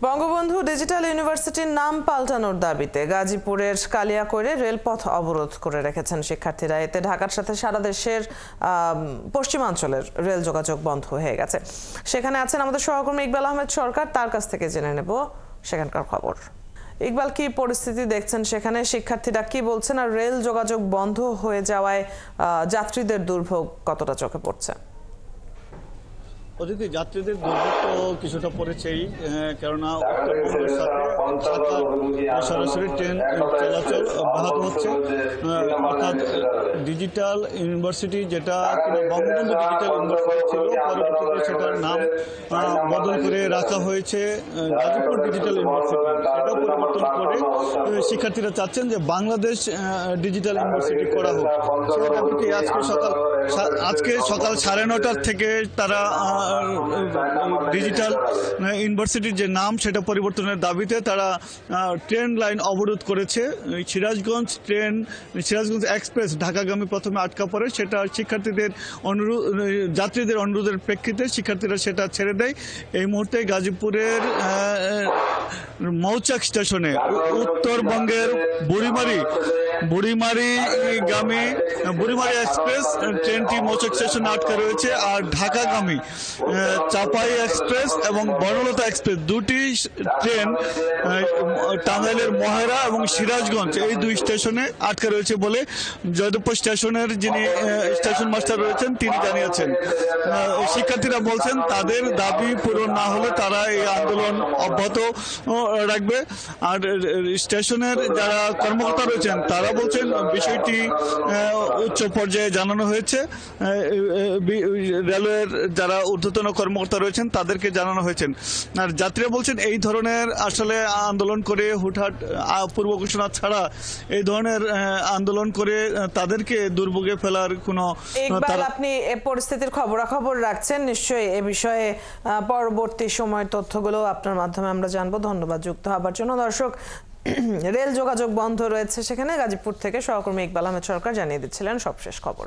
Bangabandhu digital ইউনিভার্সিটির নাম পাল্টানোর দাবিতে গাজীপুরের কালিয়াকৈরে রেলপথ অবরোধ করে রেখেছেন শিক্ষার্থীরা। এতে ঢাকার সাথে সারা দেশের পশ্চিমাঞ্চলের রেল যোগাযোগ বন্ধ হয়ে গেছে। সেখানে আছেন আমাদের সহকর্মী ইকবাল আহমেদ সরকার, তার কাছ থেকে জেনে নেব সেখানকার খবর। ইকবাল, কি পরিস্থিতি দেখছেন সেখানে? শিক্ষার্থীরা কি বলছেন, আর রেল যোগাযোগ বন্ধ হয়ে যাওয়ায় যাত্রীদের দুর্ভোগ কতটা চোখে পড়ছে? অদিতি, যাত্রীদের দুর্ভোগ তো কিছুটা পড়েছেই, কেননা উত্তরবঙ্গের সাথে ঢাকার সরাসরি ট্রেন চলাচল ব্যাহত হচ্ছে। অর্থাৎ ডিজিটাল ইউনিভার্সিটি, যেটা বঙ্গবন্ধু ডিজিটাল ইউনিভার্সিটি ছিল, পরবর্তীতে সেটার নাম বদল করে রাখা হয়েছে গাজীপুর ডিজিটাল ইউনিভার্সিটি। সেটা পরিবর্তন করে শিক্ষার্থীরা চাচ্ছেন যে বাংলাদেশ ডিজিটাল ইউনিভার্সিটি করা হোক। সেই দাবিতে আজকে সকাল 9:30 থেকে তারা ডিজিটাল ইউনিভার্সিটির যে নাম সেটা পরিবর্তনের দাবিতে তারা ট্রেন লাইন অবরোধ করেছে। সিরাজগঞ্জ এক্সপ্রেস ঢাকাগামী প্রথমে আটকা পড়ে, সেটা যাত্রীদের অনুরোধের প্রেক্ষিতে শিক্ষার্থীরা সেটা ছেড়ে দেয়। এই মুহূর্তে গাজীপুরের মৌচাক স্টেশনে উত্তরবঙ্গের বুড়িমারি এক্সপ্রেস ট্রেনটি মৌচাক স্টেশনে আটকা রয়েছে। আর ঢাকাগামী চাপাই এক্সপ্রেস এবং বনলতা এক্সপ্রেস দুটি ট্রেন টাঙ্গাইলের মহেরা এবং সিরাজগঞ্জ এই দুই স্টেশনে আটকা রয়েছে বলে জয়দেবপুর স্টেশনের যিনি স্টেশন মাস্টার রয়েছেন তিনি জানিয়েছেন। শিক্ষার্থীরা বলছেন তাদের দাবি পূরণ না হলে তারা এই আন্দোলন অব্যাহত রাখবে। আর স্টেশনের যারা কর্মকর্তা রয়েছেন তারা বলছেন বিষয়টি উচ্চ পর্যায়ে জানানো হয়েছে। রেলওয়ের যারা ঊর্ধ্বতন কর্মকর্তা রয়েছেন তাদেরকে জানানো হয়েছে। আর যাত্রীরা বলছেন এই ধরনের আসলে আন্দোলন করে হুটহাট পূর্ব ঘোষণা ছাড়া এই ধরনের আন্দোলন করে তাদেরকে দুর্ভোগে ফেলার কোনো। আপনি এই পরিস্থিতির খবরাখবর রাখছেন নিশ্চয়ই, এ বিষয়ে পরবর্তী সময়ের তথ্যগুলো আপনার মাধ্যমে আমরা জানবো। ধন্যবাদ যুক্ত হবার জন্য। দর্শক, রেল যোগাযোগ বন্ধ রয়েছে সেখানে। গাজীপুর থেকে সহকর্মী ইকবাল আহমেদ সরকার জানিয়ে দিচ্ছিলেন সবশেষ খবর।